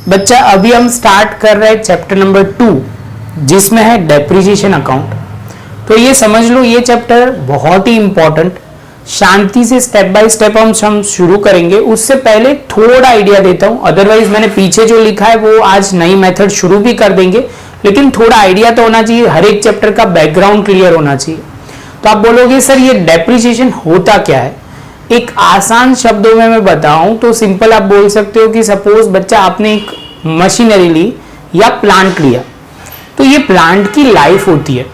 बच्चा अभी हम स्टार्ट कर रहे हैं चैप्टर नंबर 2 जिसमें है डेप्रिसिएशन अकाउंट। तो ये समझ लो ये चैप्टर बहुत ही इंपॉर्टेंट, शांति से स्टेप बाय स्टेप हम शुरू करेंगे। उससे पहले थोड़ा आइडिया देता हूं, अदरवाइज मैंने पीछे जो लिखा है वो आज नई मेथड शुरू भी कर देंगे, लेकिन थोड़ा आइडिया तो होना चाहिए, हर एक चैप्टर का बैकग्राउंड क्लियर होना चाहिए। तो आप बोलोगे सर ये डेप्रिसिएशन होता क्या है? एक आसान शब्दों में मैं बताऊं तो सिंपल आप बोल सकते हो कि सपोज बच्चा आपने एक मशीनरी ली या प्लांट लिया, तो ये प्लांट की लाइफ होती है,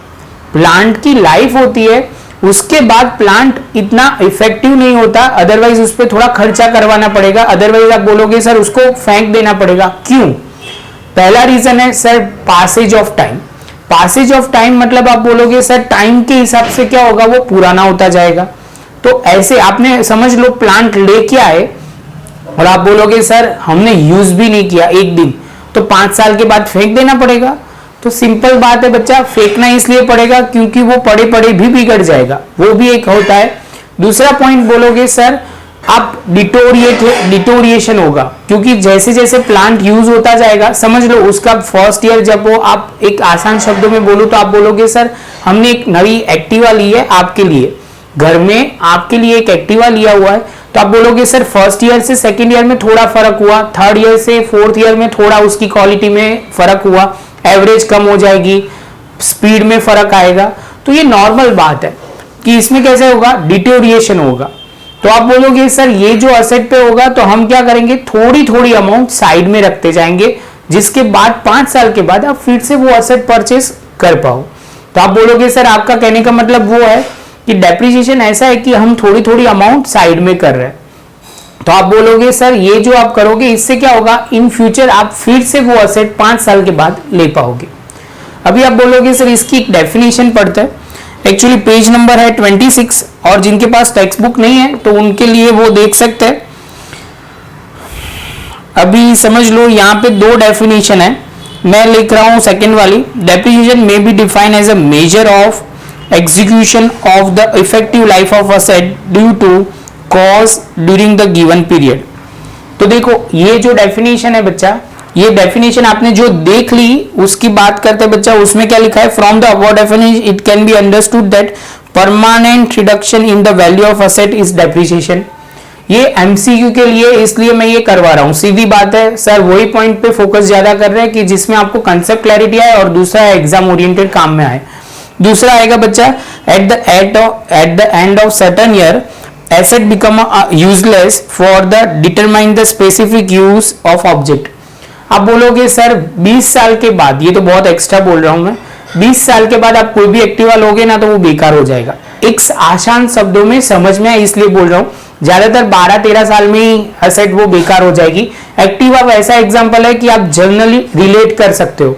प्लांट की लाइफ होती है। उसके बाद प्लांट इतना इफेक्टिव नहीं होता, अदरवाइज उस पर थोड़ा खर्चा करवाना पड़ेगा, अदरवाइज आप बोलोगे सर उसको फेंक देना पड़ेगा। क्यों? पहला रीजन है sir passage of time. Passage of time मतलब आप बोलोगे सर टाइम के हिसाब से क्या होगा, वो पुराना होता जाएगा। तो ऐसे आपने समझ लो प्लांट लेके आए और आप बोलोगे सर हमने यूज भी नहीं किया एक दिन, तो 5 साल के बाद फेंक देना पड़ेगा। तो सिंपल बात है बच्चा, फेंकना इसलिए पड़ेगा क्योंकि वो पड़े पड़े भी बिगड़ जाएगा, वो भी एक होता है। दूसरा पॉइंट बोलोगे सर आप डिटोरिएशन होगा, क्योंकि जैसे जैसे प्लांट यूज होता जाएगा, समझ लो उसका फर्स्ट ईयर जब वो आप एक आसान शब्दों में बोलो तो आप बोलोगे सर हमने एक नई एक्टिवा ली है आपके लिए, घर में आपके लिए एक एक्टिवा लिया हुआ है, तो आप बोलोगे सर फर्स्ट ईयर से सेकंड ईयर में थोड़ा फर्क हुआ, थर्ड ईयर से फोर्थ ईयर में थोड़ा उसकी क्वालिटी में फर्क हुआ, एवरेज कम हो जाएगी, स्पीड में फर्क आएगा। तो ये नॉर्मल बात है कि इसमें कैसे होगा, डिटोरिएशन होगा। तो आप बोलोगे सर ये जो असेट पे होगा तो हम क्या करेंगे, थोड़ी थोड़ी अमाउंट साइड में रखते जाएंगे, जिसके बाद 5 साल के बाद आप फिर से वो असेट परचेस कर पाओ। तो आप बोलोगे सर आपका कहने का मतलब वो है कि डेप्रिसिएशन ऐसा है कि हम थोड़ी थोड़ी अमाउंट साइड में कर रहे हैं। तो आप बोलोगे सर ये जो आप करोगे इससे क्या होगा, इन फ्यूचर आप फिर से वो असेट 5 साल के बाद ले पाओगे। अभी आप बोलोगे सर इसकी एक डेफिनेशन पढ़ते हैं, एक्चुअली पेज नंबर है 26, और जिनके पास टेक्स्ट बुक नहीं है तो उनके लिए वो देख सकते हैं। अभी समझ लो यहाँ पे 2 डेफिनेशन है, मैं लिख रहा हूं सेकंड वाली। Depreciation may be defined as a measure of execution of the effective life of asset due to cause during the given period। तो देखो ये जो डेफिनेशन है बच्चा, ये डेफिनेशन आपने जो देख ली उसकी बात करते हैं बच्चा, उसमें क्या लिखा है, from the above definition it can be understood that permanent reduction in the value of asset is depreciation. ये एमसीक्यू के लिए इसलिए मैं ये करवा रहा हूं, सीधी बात है सर वही पॉइंट पे फोकस ज्यादा कर रहे हैं कि जिसमें आपको कंसेप्ट क्लैरिटी आए और दूसरा एग्जाम ओरिएंटेड काम में आए। दूसरा आएगा बच्चा at the end of certain year asset become useless for the determine the specific use of object. आप बोलोगे सर 20 साल के बाद, ये तो बहुत एक्स्ट्रा बोल रहा हूं मैं, 20 साल के बाद आप कोई भी एक्टिवा लोगे ना तो वो बेकार हो जाएगा। एक आसान शब्दों में समझ में आए इसलिए बोल रहा हूं, ज्यादातर 12-13 साल में ही एसेट वो बेकार हो जाएगी। एक्टिवा वैसा एग्जाम्पल है कि आप जनरली रिलेट कर सकते हो,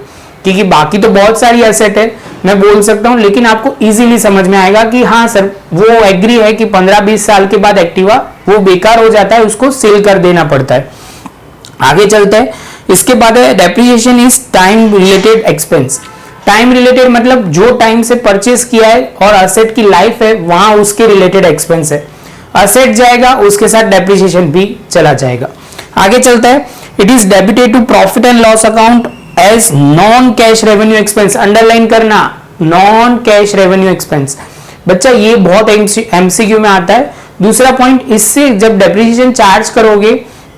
क्योंकि बाकी तो बहुत सारी एसेट है मैं बोल सकता हूं, लेकिन आपको इजीली समझ में आएगा कि हाँ सर वो एग्री है कि 15-20 साल के बाद एक्टिवा वो बेकार हो जाता है, उसको सेल कर देना पड़ता है। आगे चलते हैं, इसके बाद है depreciation is time related expense. Time related मतलब जो टाइम से परचेस किया है और असेट की लाइफ है वहां उसके रिलेटेड एक्सपेंस है, असेट जाएगा उसके साथ डेप्रिसिएशन भी चला जाएगा। आगे चलता है, it is debited to profit and loss account as non cash revenue expense. Underline करना, नॉन कैश रेवेन्यू एक्सपेंस। बच्चा ये बहुत एमसीक्यू में आता है। दूसरा पॉइंट, इससे जब डेप्रिसिएशन चार्ज करोगे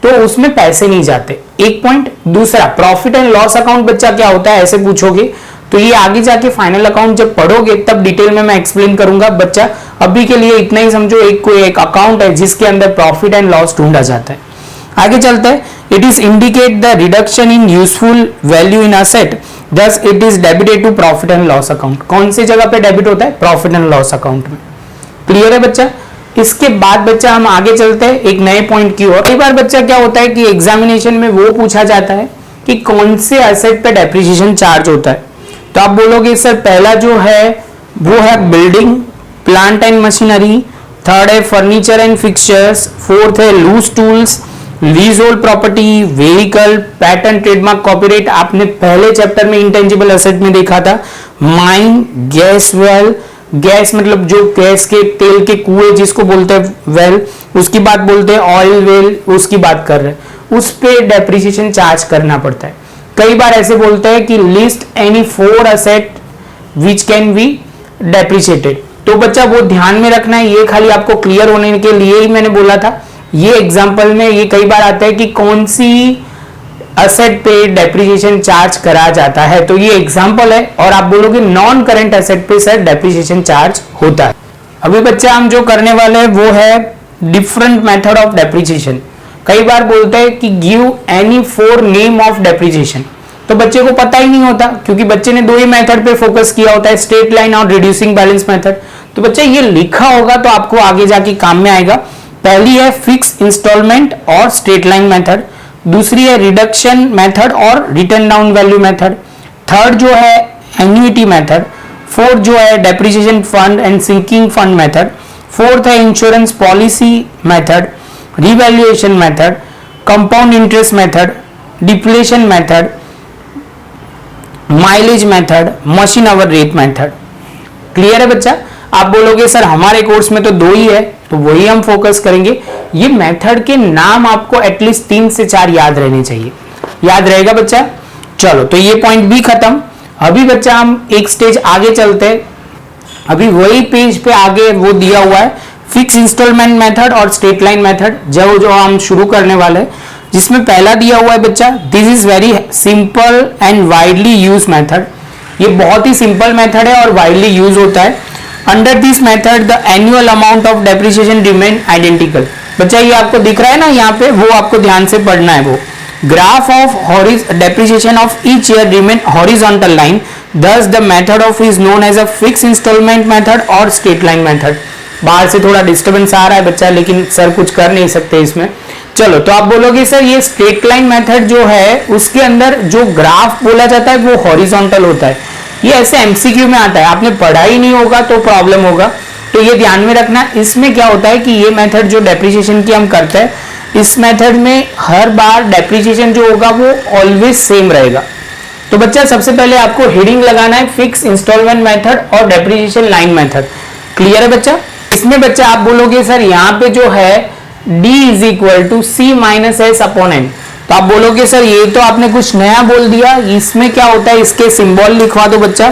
तो उसमें पैसे नहीं जाते, एक पॉइंट। दूसरा प्रॉफिट एंड लॉस अकाउंट बच्चा क्या होता है ऐसे पूछोगे तो ये आगे जाके फाइनल अकाउंट जब पढ़ोगे तब डिटेल में मैं एक्सप्लेन करूंगा। बच्चा अभी के लिए इतना ही समझो, एक अकाउंट है जिसके अंदर प्रॉफिट एंड लॉस ढूंढा जाता है। आगे चलता है, it is indicate the reduction in useful value in asset, thus it is debited to profit and loss account. कौन सी जगह पे डेबिट होता है, प्रॉफिट एंड लॉस अकाउंट में। क्लियर है बच्चा? इसके बाद बच्चा हम आगे चलते हैं एक नए पॉइंट की ओर। कई बार बच्चा क्या होता है कि एग्जामिनेशन में वो पूछा जाता है कि कौन से असेट पे डेप्रिसिएशन चार्ज होता है। तो आप बोलोगे सर पहला जो है वो है building, plant and machinery, third है फर्नीचर एंड फिक्सचर्स, फोर्थ है loose tools, lease hold property, vehicle, pattern, trademark, copyright आपने पहले चैप्टर में इंटेंजिबल एसेट में देखा था, माइन, गैस वेल, गैस मतलब जो गैस के तेल के कुएं जिसको बोलते हैं वेल, उसकी बात बोलते हैं ऑयल वेल, उसकी बात कर रहे हैं, उस पे डेप्रिसिएशन चार्ज करना पड़ता है। कई बार ऐसे बोलते हैं कि list any 4 asset which can be depreciated. तो बच्चा वो ध्यान में रखना है, ये खाली आपको क्लियर होने के लिए ही मैंने बोला था। ये एग्जांपल में ये कई बार आता है कि कौन सी असेट पे डेप्रिसिएशन चार्ज करा जाता है, तो ये एग्जांपल है। और आप बोलोगे नॉन करंट असेट पे सर डेप्रिसिएशन चार्ज होता है। अभी बच्चा हम जो करने वाले हैं वो है डिफरेंट मेथड ऑफ डेप्रिसिएशन। कई बार बोलते हैं कि give any 4 name of depreciation, तो बच्चे को पता ही नहीं होता क्योंकि बच्चे ने 2 ही मेथड पे फोकस किया होता है, स्ट्रेट लाइन और रिड्यूसिंग बैलेंस मेथड। तो बच्चे ये लिखा होगा तो आपको आगे जाके काम में आएगा। पहली है फिक्स इंस्टॉलमेंट और स्ट्रेट लाइन मेथड, दूसरी है रिडक्शन मेथड और return down value method, third जो है एन्युइटी मेथड, फोर्थ जो है depreciation fund and sinking fund method, fourth है insurance policy method, revaluation method, compound interest method, depletion method, mileage method, machine hour rate method. Clear है बच्चा? आप बोलोगे sir हमारे कोर्स में तो 2 ही है, तो वही हम फोकस करेंगे। ये मेथड के नाम आपको एटलीस्ट 3 से 4 याद रहने चाहिए। याद रहेगा बच्चा? चलो तो ये पॉइंट भी खत्म। अभी बच्चा हम एक स्टेज आगे चलते हैं। अभी वही पेज पे आगे वो दिया हुआ है फिक्स इंस्टॉलमेंट मेथड और स्ट्रेट लाइन मेथड, जो हम शुरू करने वाले हैं, जिसमें पहला दिया हुआ है बच्चा this is very simple and widely use method. ये बहुत ही सिंपल मेथड है और वाइडली यूज होता है। Under this method the annual amount of depreciation remain identical. बच्चा ये आपको दिख रहा है ना यहाँ पे, वो आपको ध्यान से पढ़ना है। वो graph of depreciation of each year remain horizontal line, thus the method of is known as a fixed installment method और straight line method। बाहर से थोड़ा डिस्टर्बेंस आ रहा है बच्चा, लेकिन सर कुछ कर नहीं सकते इसमें। चलो तो आप बोलोगे सर ये स्ट्रेट लाइन मेथड जो है उसके अंदर जो ग्राफ बोला जाता है वो हॉरिजॉन्टल होता है। ये ऐसे एमसीक्यू में आता है, आपने पढ़ा ही नहीं होगा तो प्रॉब्लम होगा, तो ये ध्यान में रखना। इसमें क्या होता है कि ये मेथड जो डेप्रिसिएशन की हम करते हैं, इस मेथड में हर बार डेप्रिसिएशन जो होगा वो ऑलवेज सेम रहेगा। तो बच्चा सबसे पहले आपको हेडिंग लगाना है फिक्स इंस्टॉलमेंट मेथड और डेप्रिसिएशन लाइन मेथड। क्लियर है बच्चा? इसमें बच्चा आप बोलोगे सर यहाँ पे जो है D is equal to C minus S upon N, तो आप बोलोगे सर ये तो आपने कुछ नया बोल दिया, इसमें क्या होता है इसके सिंबल लिखवा दो बच्चा।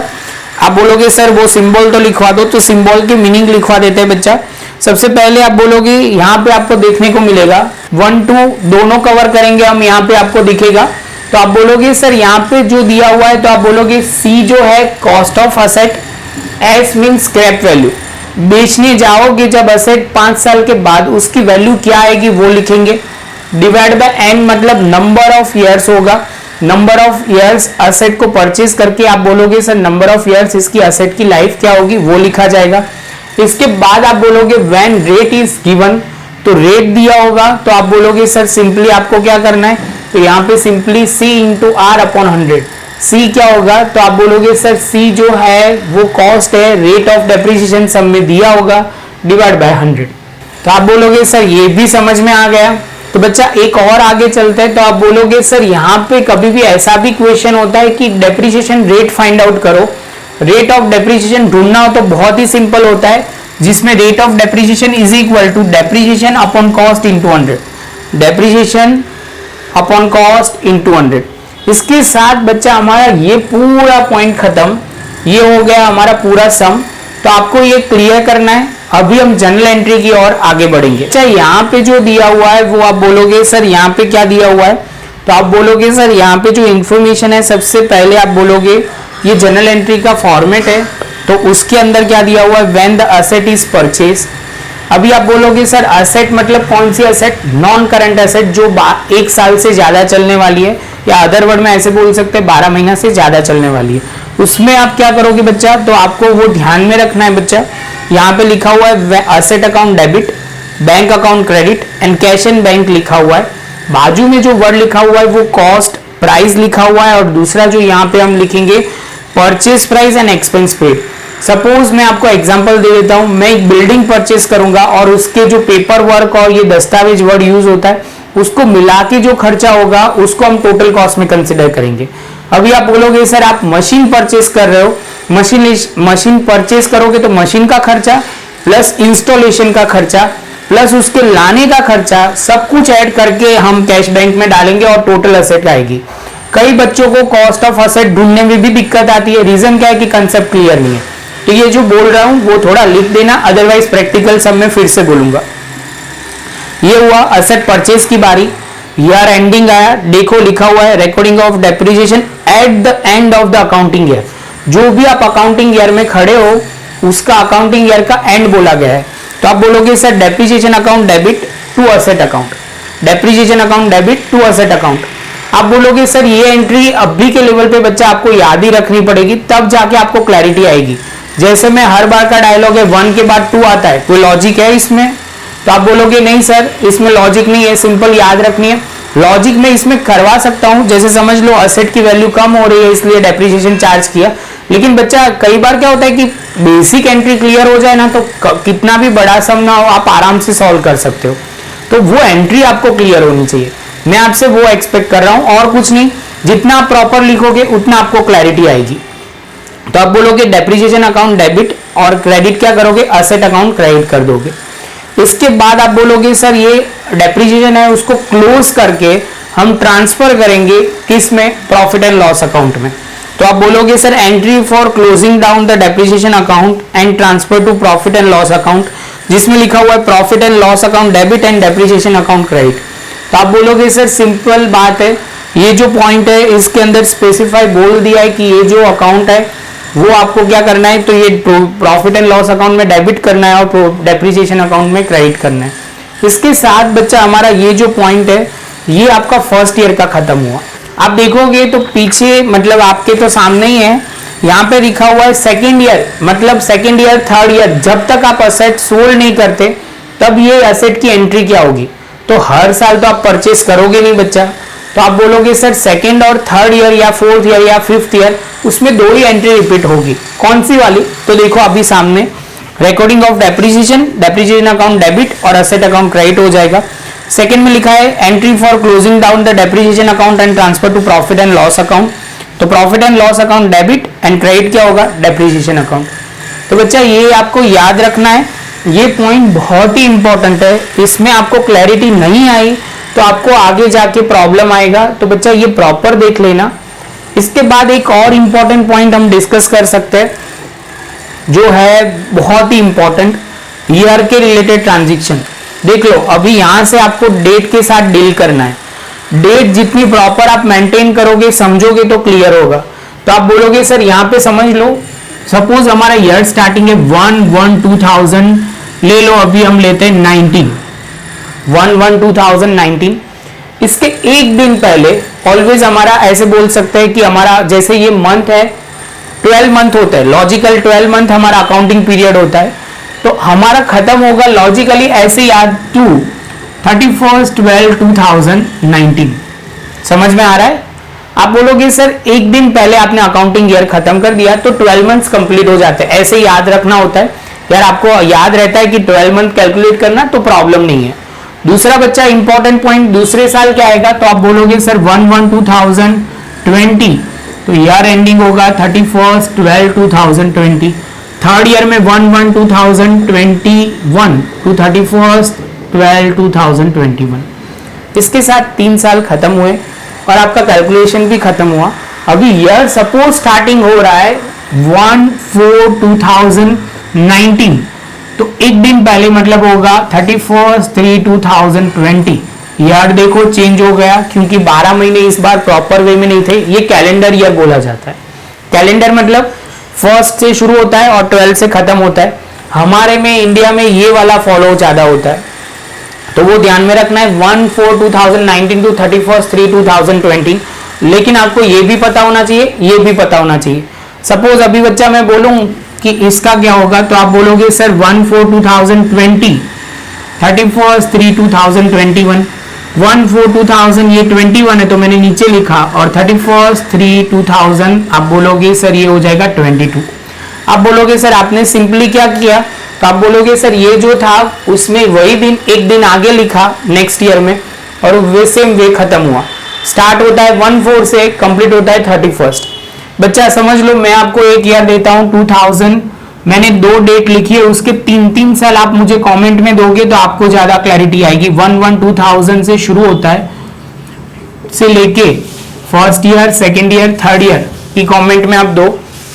आप बोलोगे सर वो सिंबल तो लिखवा दो, तो सिंबल की मीनिंग लिखवा देते हैं बच्चा। सबसे पहले आप बोलोगे यहाँ पे आपको देखने को मिलेगा 1 2 दोनों कवर करेंगे हम, यहाँ पे आपको दिखेगा। तो आप बोलोगे सर यहाँ पे जो दिया हुआ है, तो आप बोलोगे C जो है cost of asset, S mean scrap value. बेचने जाओगे जब असेट 5 साल के बाद, उसकी वैल्यू क्या आएगी वो लिखेंगे। डिवाइड बाय n मतलब नंबर ऑफ ईयर्स होगा। नंबर ऑफ ईयर्स असेट को परचेज करके आप बोलोगे सर नंबर ऑफ ईयर्स इसकी असेट की लाइफ क्या होगी वो लिखा जाएगा। इसके बाद आप बोलोगे व्हेन रेट इज गिवन, तो रेट दिया होगा, तो आप बोलोगे सर सिंपली आपको क्या करना है, तो यहाँ पे simply C into R upon 100। C क्या होगा, तो आप बोलोगे सर C जो है वो कॉस्ट है, रेट ऑफ डेप्रिसिएशन सब में दिया होगा, डिवाइड बाय 100। तो आप बोलोगे सर ये भी समझ में आ गया। तो बच्चा एक और आगे चलते हैं, तो आप बोलोगे सर यहाँ पे कभी भी ऐसा भी क्वेश्चन होता है कि डेप्रिसिएशन रेट फाइंड आउट करो। रेट ऑफ डेप्रिसिएशन ढूंढना हो तो बहुत ही सिंपल होता है, जिसमें rate of depreciation is equal to depreciation upon cost into 100। Depreciation upon cost into 100। इसके साथ बच्चा हमारा ये पूरा पॉइंट खत्म, ये हो गया हमारा पूरा सम। तो आपको ये क्लियर करना है। अभी हम जनरल एंट्री की ओर आगे बढ़ेंगे। अच्छा यहाँ पे जो दिया हुआ है वो आप बोलोगे सर यहाँ पे क्या दिया हुआ है, तो आप बोलोगे सर यहाँ पे जो इंफॉर्मेशन है, सबसे पहले आप बोलोगे ये जनरल एंट्री का फॉर्मेट है, तो उसके अंदर क्या दिया हुआ है, when the asset is purchase. अभी आप बोलोगे सर असेट मतलब कौन सी असेट, नॉन करंट असेट जो 1 साल से ज्यादा चलने वाली है, या अदर वर्ड में ऐसे बोल सकते हैं 12 महीना से ज्यादा चलने वाली है। उसमें आप क्या करोगे बच्चा, तो आपको वो ध्यान में रखना है बच्चा। यहाँ पे लिखा हुआ है asset account debit, bank account credit and cash and bank लिखा हुआ है। बाजू में जो वर्ड लिखा हुआ है वो कॉस्ट प्राइस लिखा हुआ है, और दूसरा जो यहाँ पे हम लिखेंगे purchase price and expense paid. Suppose मैं आपको एग्जांपल दे देता हूं, मैं एक बिल्डिंग परचेज करूंगा और उसके जो पेपर वर्क और ये दस्तावेज वर्ड यूज होता है उसको मिला के जो खर्चा होगा उसको हम टोटल कॉस्ट में कंसिडर करेंगे। अभी आप बोलोगे सर आप मशीन परचेस कर रहे हो, मशीन परचेस करोगे तो मशीन का खर्चा प्लस इंस्टॉलेशन का खर्चा प्लस उसके लाने का खर्चा सब कुछ ऐड करके हम कैश बैंक में डालेंगे और टोटल असेट आएगी। कई बच्चों को कॉस्ट ऑफ असेट ढूंढने में भी दिक्कत आती है, रीजन क्या है कि कंसेप्ट क्लियर नहीं है। तो ये जो बोल रहा हूं वो थोड़ा लिख देना, अदरवाइज प्रैक्टिकल सब में फिर से बोलूंगा। ये हुआ असेट परचेज की बारी। ईयर एंडिंग आया, देखो लिखा हुआ है recording of depreciation at the end of the accounting year. जो भी आप अकाउंटिंग ईयर में खड़े हो उसका अकाउंटिंग ईयर का एंड बोला गया है। तो आप बोलोगे sir depreciation account debit to asset account, depreciation account debit to asset account. आप बोलोगे सर ये एंट्री अभी के लेवल पे बच्चा आपको याद ही रखनी पड़ेगी, तब जाके आपको क्लैरिटी आएगी। जैसे मैं हर बार का डायलॉग है 1 के बाद 2 आता है, कोई लॉजिक है इसमें? तो आप बोलोगे नहीं सर इसमें लॉजिक नहीं है, सिंपल याद रखनी है। लॉजिक में इसमें करवा सकता हूं, जैसे समझ लो असेट की वैल्यू कम हो रही है इसलिए डेप्रिसिएशन चार्ज किया। लेकिन बच्चा कई बार क्या होता है कि बेसिक एंट्री क्लियर हो जाए ना तो कितना भी बड़ा सम ना हो आप आराम से सॉल्व कर सकते हो। तो वो एंट्री आपको क्लियर होनी चाहिए, मैं आपसे वो एक्सपेक्ट कर रहा हूं और कुछ नहीं। जितना आप प्रॉपर लिखोगे उतना आपको क्लैरिटी आएगी। तो आप बोलोगे डेप्रिसिएशन अकाउंट डेबिट और क्रेडिट क्या करोगे, असेट अकाउंट क्रेडिट कर दोगे। इसके बाद आप बोलोगे सर ये डेप्रिसिएशन है उसको क्लोज करके हम ट्रांसफर करेंगे किस में, प्रॉफिट एंड लॉस अकाउंट में। तो आप बोलोगे sir entry for closing down the depreciation account and transfer to profit and loss account, जिसमें लिखा हुआ है profit and loss account debit and depreciation account credit. तो आप बोलोगे सर सिंपल बात है, ये जो पॉइंट है इसके अंदर स्पेसिफाई बोल दिया है कि ये जो अकाउंट है वो आपको क्या करना है, तो ये प्रॉफिट एंड लॉस अकाउंट में डेबिट करना है और डेप्रिसिएशन अकाउंट में क्रेडिट करना है। इसके साथ बच्चा हमारा ये जो पॉइंट है ये आपका फर्स्ट ईयर का खत्म हुआ। आप देखोगे तो पीछे मतलब आपके तो सामने ही है, यहाँ पे लिखा हुआ है सेकेंड ईयर, मतलब सेकेंड ईयर थर्ड ईयर जब तक आप असेट सोल्ड नहीं करते तब ये असेट की एंट्री क्या होगी। तो हर साल तो आप परचेस करोगे नहीं बच्चा, तो आप बोलोगे सर सेकेंड और थर्ड ईयर या फोर्थ ईयर या फिफ्थ ईयर उसमें 2 ही एंट्री रिपीट होगी। कौन सी वाली, तो देखो अभी सामने recording of depreciation, depreciation account debit और असेट अकाउंट क्रेडिट हो जाएगा। सेकंड में लिखा है entry for closing down the depreciation account and transfer to profit and loss account, तो profit and loss account debit and credit क्या होगा, depreciation account. तो बच्चा ये आपको याद रखना है, ये पॉइंट बहुत ही इंपॉर्टेंट है, इसमें आपको क्लैरिटी नहीं आई तो आपको आगे जाके प्रॉब्लम आएगा। तो बच्चा ये प्रॉपर देख लेना। इसके बाद एक और इंपॉर्टेंट पॉइंट हम डिस्कस कर सकते हैं जो है बहुत ही इंपॉर्टेंट, ईयर के रिलेटेड ट्रांजैक्शन। देख लो अभी यहां से आपको डेट के साथ डील करना है, डेट जितनी प्रॉपर आप मेंटेन करोगे समझोगे तो क्लियर होगा। तो आप बोलोगे सर यहाँ पे समझ लो, सपोज हमारा ईयर स्टार्टिंग है 1/1/2000, ले लो अभी हम लेते हैं 1/1/2019। इसके एक दिन पहले ऑलवेज हमारा ऐसे बोल सकते हैं कि हमारा जैसे ये मंथ है 12 मंथ होता है, लॉजिकल 12 मंथ हमारा अकाउंटिंग पीरियड होता है, तो हमारा खत्म होगा लॉजिकली ऐसे याद टू 31/12/2019। समझ में आ रहा है? आप बोलोगे सर एक दिन पहले आपने अकाउंटिंग ईयर खत्म कर दिया तो 12 मंथ्स कंप्लीट हो जाते हैं, ऐसे याद रखना होता है यार। आपको याद रहता है कि 12 मंथ कैलकुलेट करना तो प्रॉब्लम नहीं है। दूसरा बच्चा इंपॉर्टेंट पॉइंट दूसरे साल क्या आएगा, तो आप बोलोगे सर 1/1/2020, तो ईयर एंडिंग होगा 31/12/2020। थर्ड ईयर में 1/1/2021 टू 31/12/2021। इसके साथ 3 साल खत्म हुए और आपका कैलकुलेशन भी खत्म हुआ। अभी ईयर सपोज स्टार्टिंग हो रहा है 1/4/2019, तो एक दिन पहले मतलब होगा 31/3/2020। ईयर देखो चेंज हो गया क्योंकि 12 महीने इस बार प्रॉपर वे में नहीं थे, ये कैलेंडर ईयर बोला जाता है। कैलेंडर मतलब 1 से शुरू होता है और 12 से खत्म होता है। हमारे में इंडिया में ये वाला फॉलो ज्यादा होता है, तो वो ध्यान में रखना है 1/4/2019 टू 31/3/2020। लेकिन आपको ये भी पता होना चाहिए, ये भी पता होना चाहिए। सपोज अभी बच्चा मैं बोलूं कि इसका क्या होगा, तो आप बोलोगे सर 1/4/2020 31/3/2021। 1/4/2000 ये 21 है तो मैंने नीचे लिखा, और 31/3/2000 आप बोलोगे सर ये हो जाएगा 22। आप बोलोगे सर आपने सिंपली क्या किया, तो आप बोलोगे सर ये जो था उसमें वही दिन एक दिन आगे लिखा नेक्स्ट ईयर में और वे सेम वे खत्म हुआ। स्टार्ट होता है 1/4 से, कंप्लीट होता है 31st। बच्चा समझ लो, मैं आपको एक ईयर देता हूं 2000, मैंने 2 डेट लिखी है, उसके 3-3 साल आप मुझे कमेंट में दोगे तो आपको ज्यादा क्लैरिटी आएगी। 1/1/2000 से शुरू होता है, से लेके first year, second year, third year की कमेंट में आप दो।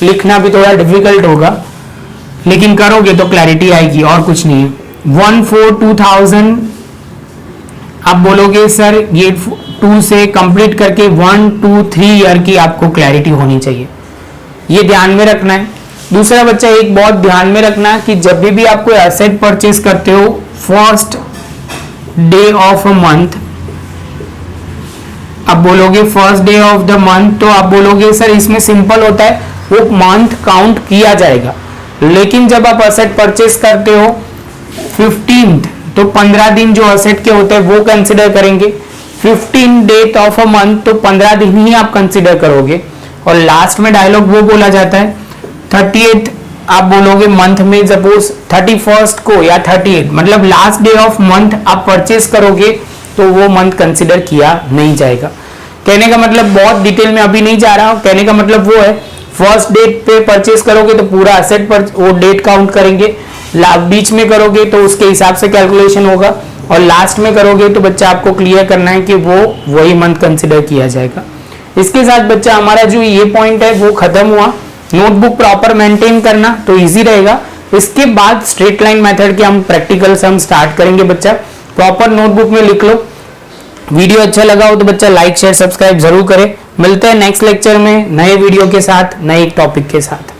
लिखना भी थोड़ा डिफिकल्ट होगा, लेकिन करोगे तो क्लैरिटी आएगी, और कुछ नहीं है। 1/4/2000 आप बोलोगे सर ये 2 से कंप्लीट करके 1, 2, 3 ईयर की आपको क्लैरिटी होनी चाहिए, ये ध्यान में रखना है। दूसरा बच्चा एक बहुत ध्यान में रखना कि जब भी आप कोई एसेट परचेज करते हो first day of a month, आप बोलोगे first day of the month, तो आप बोलोगे सर इसमें सिंपल होता है, वो मंथ काउंट किया जाएगा। लेकिन जब आप एसेट परचेज करते हो 15th, तो 15 दिन जो एसेट के होते हैं वो कंसिडर करेंगे। 15 डेट ऑफ अ मंथ, तो 15 दिन ही आप कंसिडर करोगे। और लास्ट में डायलॉग वो बोला जाता है 30th, आप बोलोगे मंथ में, सपोज 31st को या 38, मतलब लास्ट डे ऑफ मंथ आप परचेज करोगे तो वो मंथ कंसिडर किया नहीं जाएगा। कहने का मतलब, बहुत डिटेल में अभी नहीं जा रहा हूं, कहने का मतलब वो है फर्स्ट डेट पे परचेज करोगे तो पूरा एसेट पर वो डेट काउंट करेंगे, बीच में करोगे तो उसके हिसाब से कैलकुलेशन होगा, और लास्ट में करोगे तो बच्चा आपको क्लियर करना है कि वो वही मंथ कंसिडर किया जाएगा। इसके साथ बच्चा हमारा जो ये पॉइंट है वो खत्म हुआ। नोटबुक प्रॉपर मेंटेन करना तो इजी रहेगा। इसके बाद स्ट्रेट लाइन मेथड के हम प्रैक्टिकल्स हम स्टार्ट करेंगे। बच्चा प्रॉपर नोटबुक में लिख लो। वीडियो अच्छा लगा हो तो बच्चा लाइक शेयर सब्सक्राइब जरूर करें। मिलते हैं नेक्स्ट लेक्चर में नए वीडियो के साथ, नए टॉपिक के साथ।